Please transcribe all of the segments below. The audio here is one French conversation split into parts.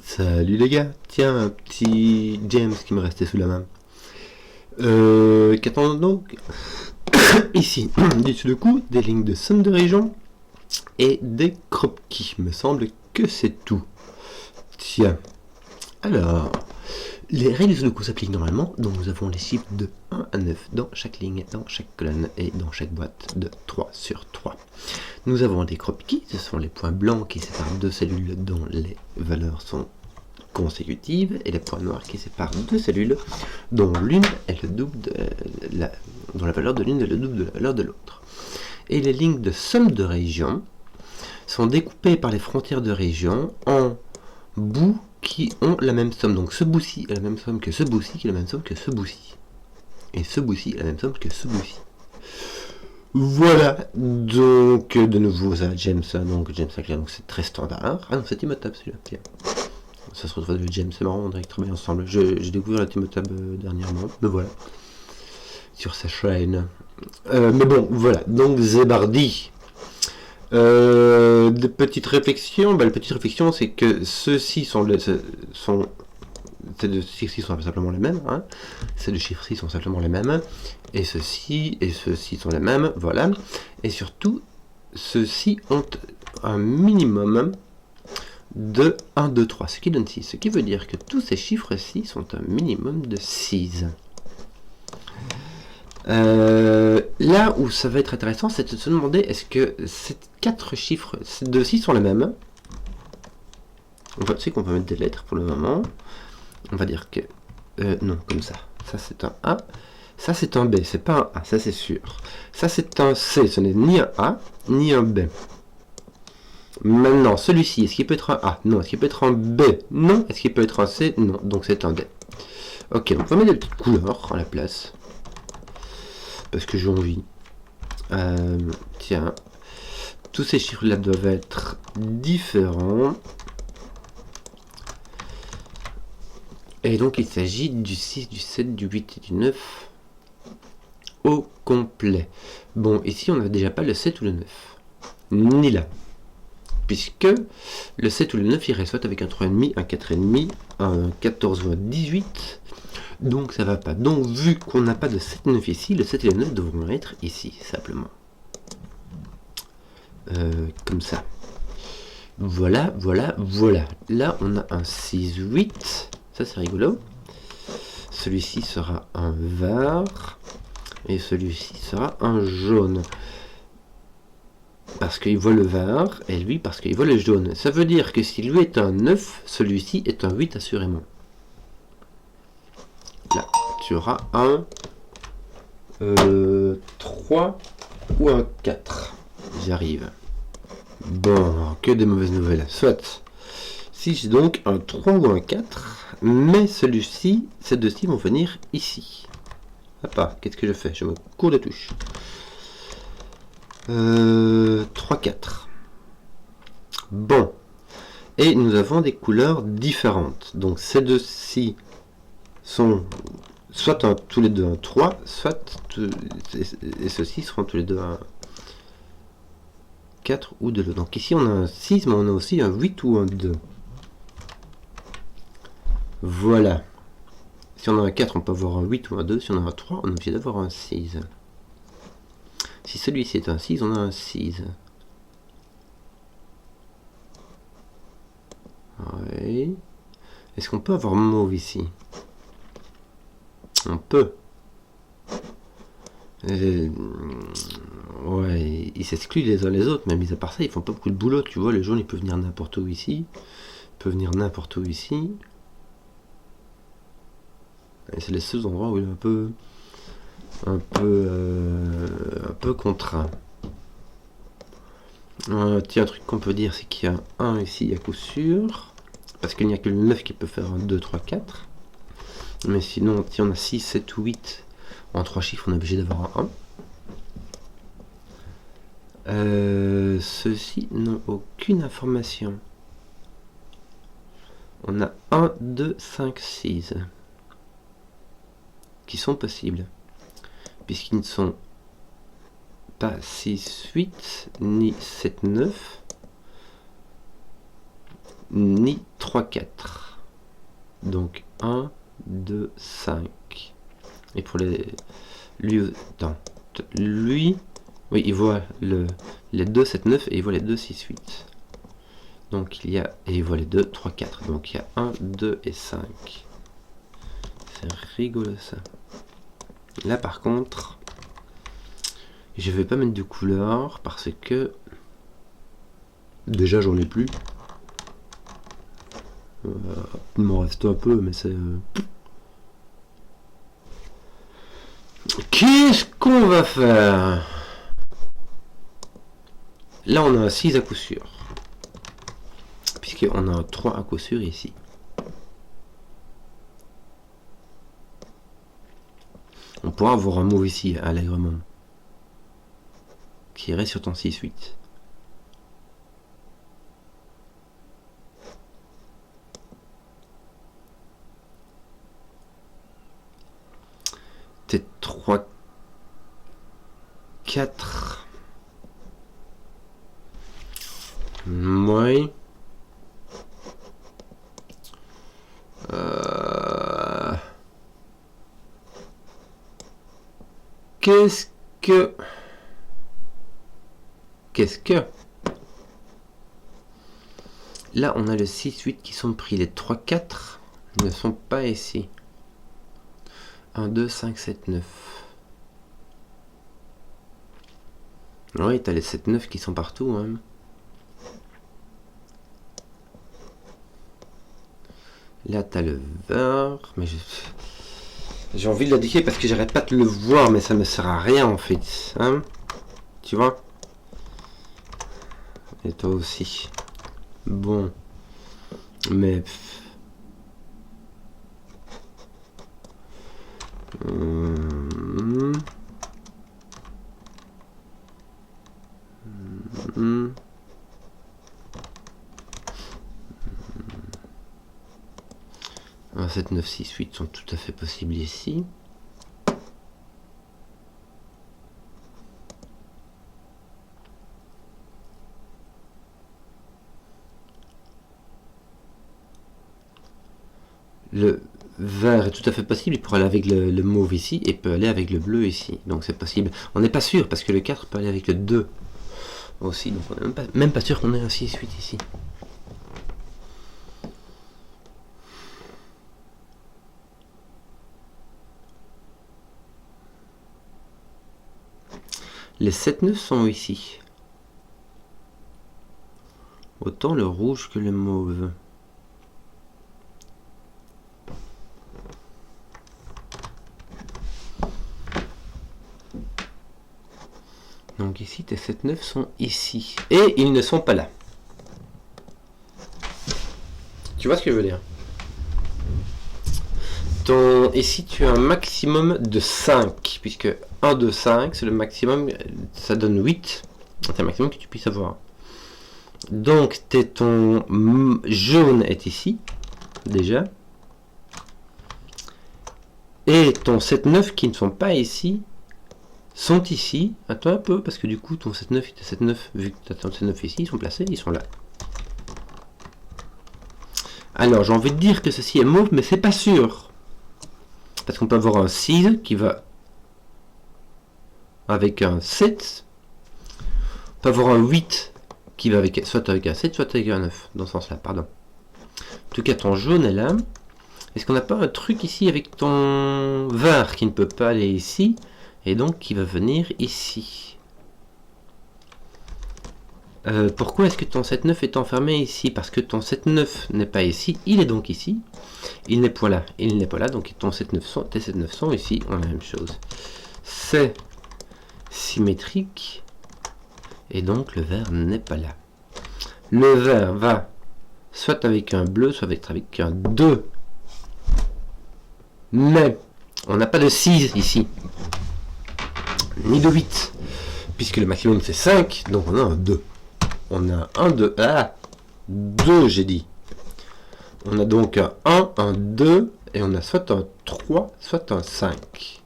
Salut les gars, tiens un petit James qui me restait sous la main. Qu'attendons donc ici, du coup, des lignes de somme de région et des crop keys. Me semble que c'est tout. Tiens, alors, les règles du Sudoku s'appliquent normalement, donc nous avons les chiffres de 1 à 9 dans chaque ligne, dans chaque colonne et dans chaque boîte de 3 sur 3. Nous avons des crop keys, ce sont les points blancs qui séparent deux cellules dont les valeurs sont consécutives, et les points noirs qui séparent deux cellules dont l'une est le double de dont la valeur de l'une est le double de la valeur de l'autre. Et les lignes de somme de région sont découpées par les frontières de région en bouts qui ont la même somme. Donc ce bout-ci a la même somme que ce bout-ci, qui est la même somme que ce bout-ci. Et ce bout-ci a la même somme que ce bout-ci. Voilà, donc de nouveau ça James, donc James Sinclair, donc c'est très standard. Ah non, c'est Timotab celui-là, tiens. Ça se retrouve de James, c'est marrant, on dirait qu'ils travaillent ensemble. J'ai découvert la Timotab dernièrement, mais voilà. Sur sa chaîne. Mais bon, voilà, donc Zebardi. Des petites réflexions. La petite réflexion, c'est que ceux-ci sont ces deux chiffres-ci sont simplement les mêmes. Hein. Ces deux chiffres-ci sont simplement les mêmes. Et ceux-ci sont les mêmes. Voilà. Et surtout, ceux-ci ont un minimum de 1, 2, 3, ce qui donne 6. Ce qui veut dire que tous ces chiffres-ci sont un minimum de 6. Là où ça va être intéressant, c'est de se demander est-ce que ces 4 chiffres, ces deux-ci sont les mêmes. On sait qu'on peut mettre des lettres pour le moment. On va dire que... non, comme ça. Ça c'est un A. Ça c'est un B, c'est pas un A, ça c'est sûr. Ça c'est un C, ce n'est ni un A, ni un B. Maintenant, celui-ci, est-ce qu'il peut être un A? Non. Est-ce qu'il peut être un B? Non. Est-ce qu'il peut être un C? Non. Donc c'est un D. Ok, donc on va mettre des petites couleurs à la place. Parce que j'ai envie. Tiens. Tous ces chiffres-là doivent être différents. Et donc il s'agit du 6, du 7, du 8 et du 9 au complet. Bon, ici on n'a déjà pas le 7 ou le 9. Ni là. Puisque le 7 ou le 9 irait soit avec un 3,5, un 4,5, un 14 ou un 18. Donc ça va pas. Donc vu qu'on n'a pas de 7 et 9 ici, le 7 et le 9 devront être ici, simplement. Comme ça. Voilà, voilà, voilà. Là on a un 6, 8. Ça c'est rigolo. Celui-ci sera un vert. Et celui-ci sera un jaune. Parce qu'il voit le vert, et lui parce qu'il voit le jaune. Ça veut dire que si lui est un 9, celui-ci est un 8 assurément. Là, tu auras un 3 ou un 4. J'arrive. Bon, que des mauvaises nouvelles. Soit, si j'ai donc un 3 ou un 4, mais celui-ci, ces deux-ci vont venir ici. Hop, qu'est-ce que je fais? Je me cours de touche. 3, 4. Bon. Et nous avons des couleurs différentes. Donc ces deux-ci sont soit tous les deux un 3, soit et ceux-ci seront tous les deux un 4 ou 2. Donc ici on a un 6, mais on a aussi un 8 ou un 2. Voilà. Si on a un 4, on peut avoir un 8 ou un 2. Si on a un 3, on est obligé d'avoir un 6. Si celui-ci est un 6, on a un 6. Oui. Est-ce qu'on peut avoir mauve ici? On peut. Ouais, ils s'excluent les uns les autres, mais mis à part ça, ils font pas beaucoup de boulot. Tu vois, le jaune, il peut venir n'importe où ici. Il peut venir n'importe où ici. Et c'est les seuls endroits où il est un peu contraint. Tiens, un truc qu'on peut dire, c'est qu'il y a un ici à coup sûr. Parce qu'il n'y a que le 9 qui peut faire un 2, 3, 4. Mais sinon, si on a 6, 7 ou 8 en 3 chiffres, on est obligé d'avoir un 1. Ceux-ci n'ont aucune information. On a 1, 2, 5, 6 qui sont possibles. Puisqu'ils ne sont pas 6, 8, ni 7, 9. ni 3, 4. Donc 1, 2, 5. Et pour les... Lui, attends, lui, oui, il voit les 2, 7, 9 et il voit les 2, 6, 8. Donc il y a, et il voit les 2, 3, 4. Donc il y a 1, 2 et 5. C'est rigolo ça. Là par contre, je vais pas mettre de couleur parce que déjà j'en ai plus. Il m'en reste un peu, mais c'est... Qu'est-ce qu'on va faire? Là on a un 6 à coup sûr. Puisqu'on a un 3 à coup sûr ici. On pourra avoir un move ici, allègrement. Qui irait sur ton 6-8. T 3, 4. Oui. Qu'est-ce que... Là, on a le 6-8 qui sont pris. Les 3-4 ne sont pas ici. 1, 2, 5, 7, 9. Oui, t'as les 7-9 qui sont partout. Hein. Là, t'as le vert. Mais j'ai envie de l'indiquer parce que j'arrête pas de le voir, mais ça ne sert à rien en fait. Hein, tu vois? Et toi aussi. Bon. Mais... Un 7, 9, 6, 8 sont tout à fait possibles ici. Le vert est tout à fait possible, il pourrait aller avec le mauve ici et peut aller avec le bleu ici. Donc c'est possible. On n'est pas sûr parce que le 4 peut aller avec le 2 aussi. Donc on n'est même pas sûr qu'on ait un 6, 8 ici. Les 7, 9 sont ici. Autant le rouge que le mauve. Donc ici, tes 7, 9 sont ici. Et ils ne sont pas là. Tu vois ce que je veux dire? Ici, tu as un maximum de 5. Puisque 1, 2, 5, c'est le maximum. Ça donne 8. C'est le maximum que tu puisses avoir. Donc, ton jaune est ici. Déjà. Et ton 7, 9 qui ne sont pas ici sont ici. Attends un peu, parce que du coup, ton 7-9 et ton 7-9, vu que tu as ton 7-9 ici, ils sont placés, ils sont là. Alors, j'ai envie de dire que ceci est mauve, mais c'est pas sûr. Parce qu'on peut avoir un 6 qui va avec un 7. On peut avoir un 8 qui va avec, soit avec un 7, soit avec un 9. Dans ce sens-là, pardon. En tout cas, ton jaune est là. Est-ce qu'on n'a pas un truc ici avec ton vert qui ne peut pas aller ici? Et donc qui va venir ici. Pourquoi est-ce que ton 7-9 est enfermé ici? Parce que ton 7-9 n'est pas ici, il est donc ici. Il n'est pas là, il n'est pas là, donc ton 7-9 sont, tes 7-9 sont ici, on a la même chose. C'est symétrique, et donc le vert n'est pas là. Le vert va soit avec un bleu, soit avec un 2. Mais on n'a pas de 6 ici. Ni de 8, puisque le maximum c'est 5, donc on a un 2. On a un 2, 2 j'ai dit. On a donc un 1, un 2, et on a soit un 3, soit un 5.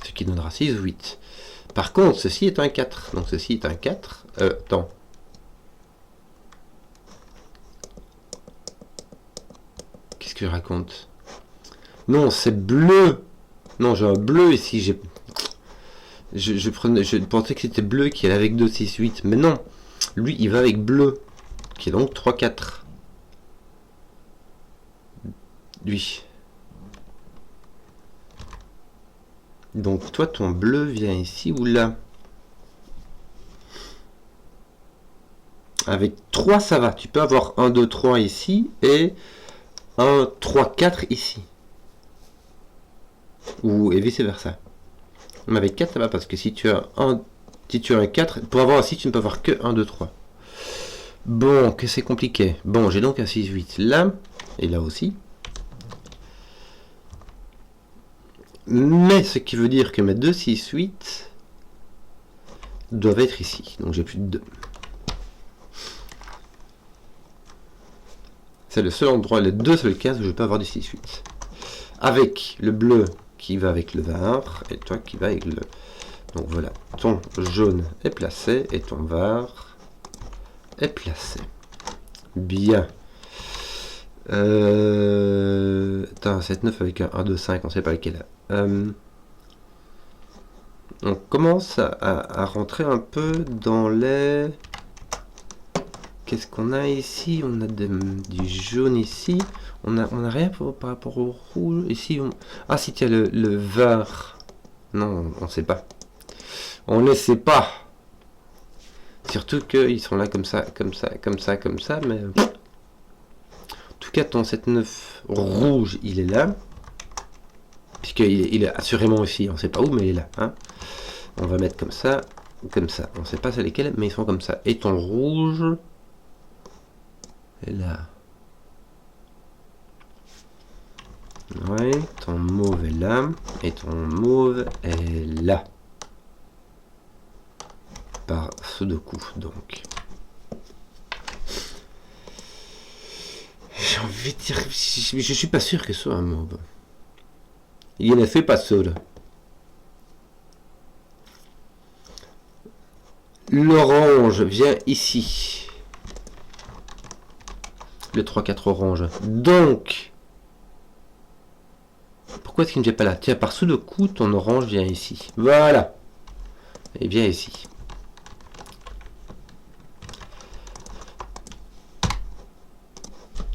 Ce qui donnera 6 ou 8. Par contre, ceci est un 4. Donc ceci est un 4. Attends. Qu'est-ce que je raconte? Non, c'est bleu. Non, j'ai un bleu ici. Je pensais que c'était bleu qui allait avec 2, 6, 8. Mais non. Lui, il va avec bleu. Qui est donc 3, 4. Lui. Donc toi, ton bleu vient ici ou là? Avec 3, ça va. Tu peux avoir 1, 2, 3 ici et 1, 3, 4 ici. Ou et vice versa. Mais avec 4, ça va parce que si tu as un 4, pour avoir ici, tu ne peux avoir que 1, 2, 3. Bon, que c'est compliqué. Bon, j'ai donc un 6, 8 là et là aussi. Mais ce qui veut dire que mes 2, 6, 8 doivent être ici. Donc j'ai plus de 2. C'est le seul endroit, les deux seules cases où je peux avoir du 6, 8. Avec le bleu qui va avec le vert et toi qui va avec le... Donc voilà, ton jaune est placé et ton vert est placé. Bien. Attends, 7, 9 avec un 1, 2, 5, on ne sait pas lequel. On commence à rentrer un peu dans les... Qu'est-ce qu'on a ici? On a du jaune ici. On a rien par rapport au rouge. Ici, ah si, tiens, le vert. Non, on ne sait pas. On ne sait pas. Surtout qu'ils sont là comme ça, comme ça, comme ça, comme ça. Mais... En tout cas, ton 7-9 rouge, il est là. Puisqu'il est assurément ici. On ne sait pas où, mais il est là. Hein. On va mettre comme ça, comme ça. On ne sait pas c'est lesquels, mais ils sont comme ça. Et ton rouge... Et là. Ouais, ton mauve est là. Et ton mauve est là. Par Sudoku, donc. J'ai envie de dire... Je suis pas sûr que ce soit un mauve. Il ne fait pas ça, là. L'orange vient ici. Le 3-4 orange. Donc, pourquoi est-ce qu'il ne vient pas là? Tiens, par Sudoku, ton orange vient ici. Voilà. Et vient ici.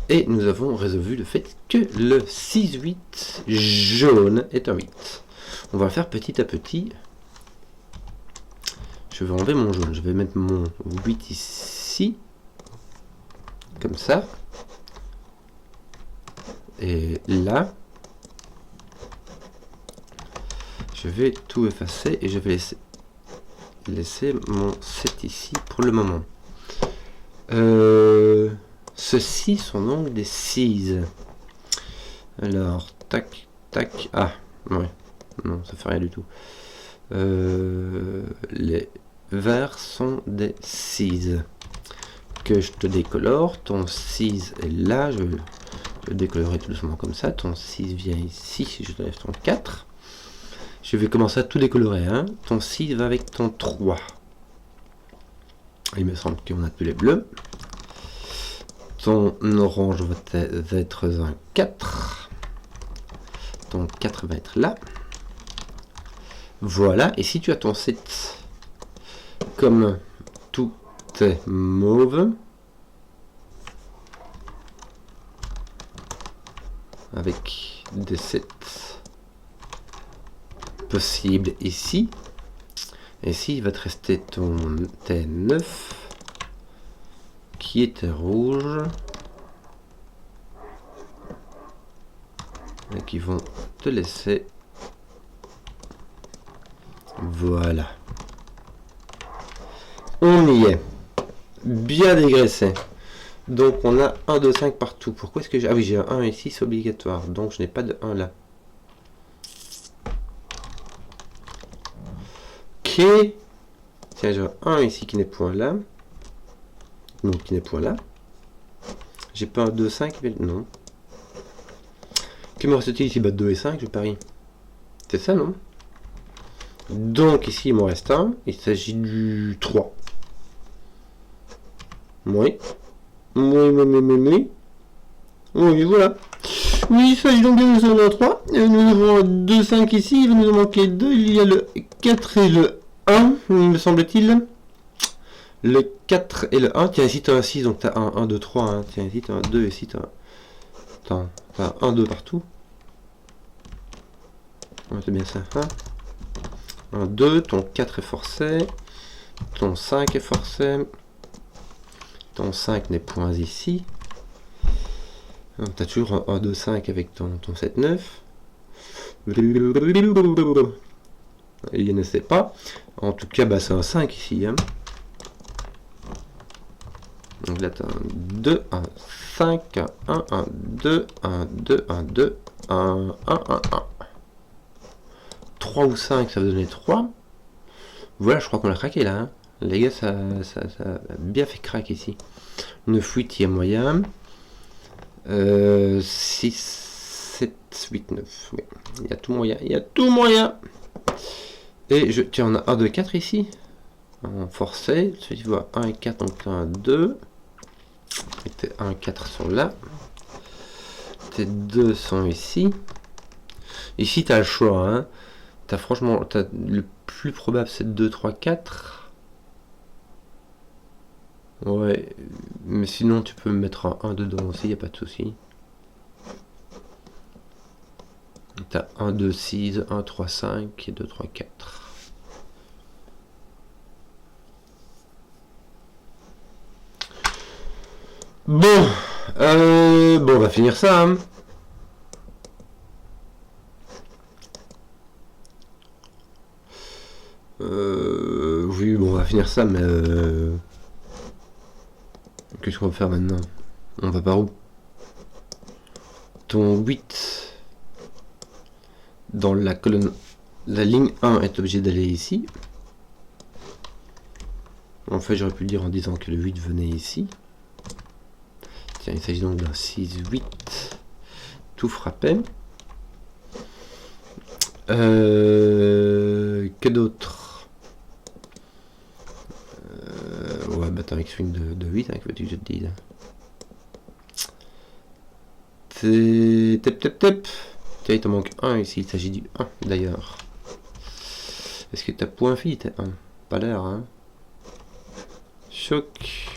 Et nous avons résolu le fait que le 6-8 jaune est un 8. On va le faire petit à petit. Je vais enlever mon jaune. Je vais mettre mon 8 ici. Comme ça. Et là, je vais tout effacer et je vais laisser mon 7 ici pour le moment. Ceux-ci sont donc des 6. Alors, tac, tac. Ah, ouais. Non, ça fait rien du tout. Les verts sont des 6. Que je te décolore. Ton 6 est là. Je vais le décolorer tout doucement comme ça. Ton 6 vient ici. Si je te lève ton 4. Je vais commencer à tout décolorer. Hein. Ton 6 va avec ton 3. Il me semble qu'on a tous les bleus. Ton orange va être un 4. Ton 4 va être là. Voilà. Et si tu as ton 7, comme tout est mauve, avec des 7 possibles ici, et ici il va te rester ton T9 qui était rouge et qui vont te laisser. Voilà, on y est, bien dégraissé. Donc on a 1, 2, 5 partout. Pourquoi est-ce que j'ai... Ah oui, j'ai un 1 ici, c'est obligatoire. Donc je n'ai pas de 1 là. Ok. Tiens, j'ai un 1 ici qui n'est point là. Non, qui n'est point là. J'ai pas un 2, 5, mais non. Que me reste-t-il ici? 2 et 5, je parie. C'est ça, non? Donc ici il m'en reste un. Il s'agit du 3. Oui. Oui. Oui, voilà. Oui, il s'agit donc bien de 3. Nous avons 2, 5 ici. Il va nous en manquer 2. Il y a le 4 et le 1, me semble-t-il. Le 4 et le 1. Tiens, ici tu as un 6, donc tu as un 2, 3. Hein. Tiens, ici tu as un 2, ici tu as un 2 partout. Ouais, c'est bien ça. 1, 2, ton 4 est forcé. Ton 5 est forcé. Ton 5 n'est point ici. Tu as toujours un 2, 5 avec ton 7, 9. Il ne sait pas. En tout cas, bah, c'est un 5 ici. Hein. Donc là, tu as un 2, un 5, un 1, 2, un 2, un 2, un 1, 1, 1. 3 ou 5, ça va donner 3. Voilà, je crois qu'on a craqué là. Hein. Les gars, ça a bien fait crack ici. 9, 8, il y a moyen. 6, 7, 8, 9. Oui, il y a tout moyen. Il y a tout moyen. Et tiens, on a 1, 2, 4 ici. En forcé. Tu vois 1 et 4, donc 1, 2. Et tes 1 et 4 sont là. Tes 2 sont ici. Ici, tu as le choix. Hein. Franchement, le plus probable, c'est 2, 3, 4. Ouais, mais sinon, tu peux mettre un 1 dedans aussi, il n'y a pas de souci. Tu as 1, 2, 6, 1, 3, 5 et 2, 3, 4. Bon, on va finir ça. Hein. Oui, bon, on va finir ça, mais qu'est-ce qu'on va faire maintenant? On va par où? Ton 8 dans la colonne, la ligne 1 est obligé d'aller ici. En fait, j'aurais pu le dire en disant que le 8 venait ici. Tiens, il s'agit donc d'un 6, 8. Tout frappé. Que d'autre? Ouais, bah t'as un swing de 8, hein, que veux-tu que je te dise? Tep. Tiens, il te manque 1 ici, il s'agit du 1 d'ailleurs. Est-ce que t'as point fille, t'es 1? Pas l'air, hein? Choc.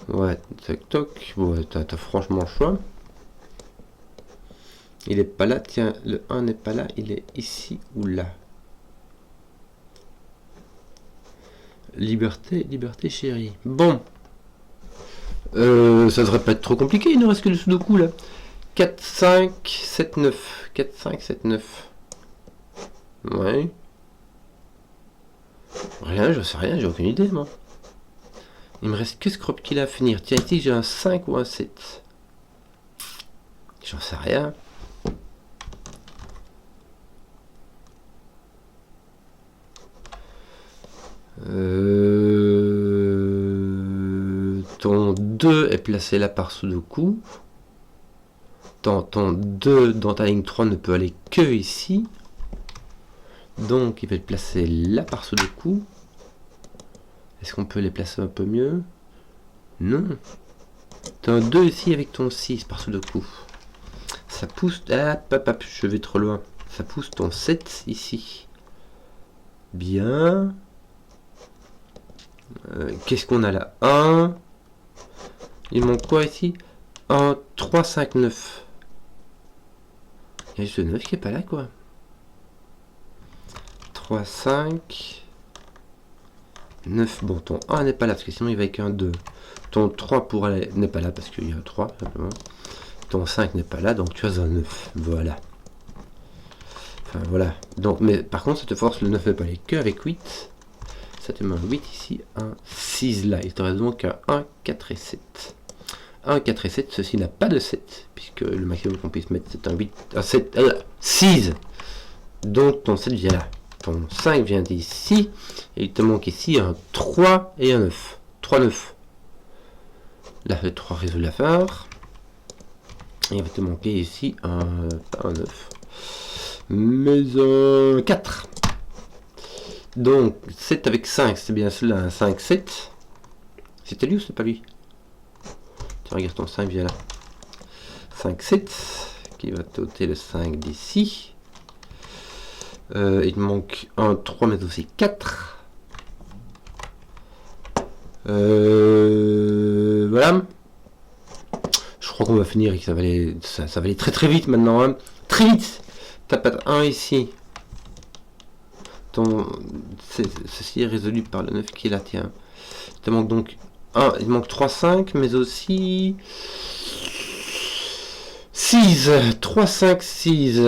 Ouais, tac toc. Bon, t'as franchement le choix. Il est pas là, tiens, le 1 n'est pas là, il est ici ou là. Liberté chérie. Bon. Ça devrait pas être trop compliqué, il ne reste que le sudoku là. 4, 5, 7, 9. 4, 5, 7, 9. Ouais. Rien, je sais rien, j'ai aucune idée moi. Il me reste que ce crop qu'il a à finir. Tiens, ici j'ai un 5 ou un 7. J'en sais rien. Ton 2 est placé là par sudoku. Ton 2 dans ta ligne 3 ne peut aller que ici. Donc il va être placé là par sudoku. Est-ce qu'on peut les placer un peu mieux? Non. T'as un 2 ici avec ton 6 par sudoku. Ça pousse... Ah, je vais trop loin. Ça pousse ton 7 ici. Bien. Qu'est-ce qu'on a là? 1. Il manque quoi ici? 1, 3, 5, 9. Il y a juste le 9 qui est pas là, quoi. 3, 5. 9. Bon, ton 1 n'est pas là, parce que sinon il va avec un 2. Ton 3 n'est pas là, parce qu'il y a un 3, simplement. Ton 5 n'est pas là, donc tu as un 9. Voilà. Enfin, voilà. Donc, mais par contre, ça te force le 9 n'est pas aller que avec 8. Ça te met un 8 ici, un 6 là. Il te reste donc un 1, 4 et 7. 1, 4 et 7, ceci n'a pas de 7, puisque le maximum qu'on puisse mettre c'est un 8, un 7, 6. Donc ton 7 vient là. Ton 5 vient d'ici. Et il te manque ici un 3 et un 9. 3, 9. Là, le 3 résout l'affaire. Et il va te manquer ici un 9. Maison 4. Donc 7 avec 5, c'est bien cela, 5, 7. C'était lui ou c'est pas lui? Tiens, regarde ton 5, viens là. 5, 7, qui va t'ôter le 5 d'ici. Il manque un 3, mais aussi 4. Voilà. Je crois qu'on va finir et que ça va aller très très vite maintenant. Hein. Très vite. T'as pas 1 ici. Ceci est résolu par le 9 qui est là, tiens. Il te manque donc 1, il manque 3, 5, mais aussi 6, 3, 5, 6.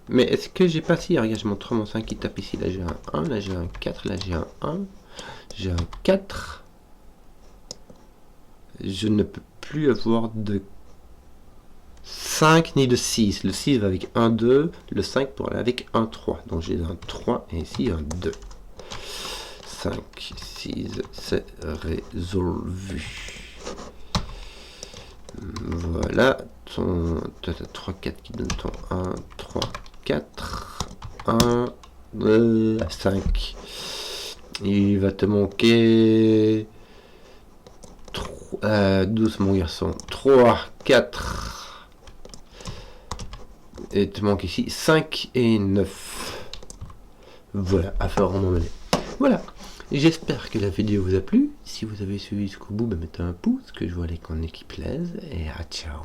Mais est-ce que j'ai pas si, regarde, je montre mon 5 qui tape ici, là j'ai un 1, là j'ai un 4, là j'ai un 1, j'ai un 4. Je ne peux plus avoir de 5 ni de 6. Le 6 va avec 1, 2. Le 5 pour aller avec 1, 3. Donc j'ai un 3 et ici un 2. 5, 6, c'est résolu. Voilà. Ton 3, 4 qui donne ton 1, 3, 4. 1, 5. Il va te manquer 12 mon garçon. 3, 4. Et il te manque ici 5 et 9. Voilà, affaire en monnaie. Voilà. J'espère que la vidéo vous a plu. Si vous avez suivi jusqu'au bout, mettez un pouce, que je vois les qu'on qui plaisent. Et à ciao.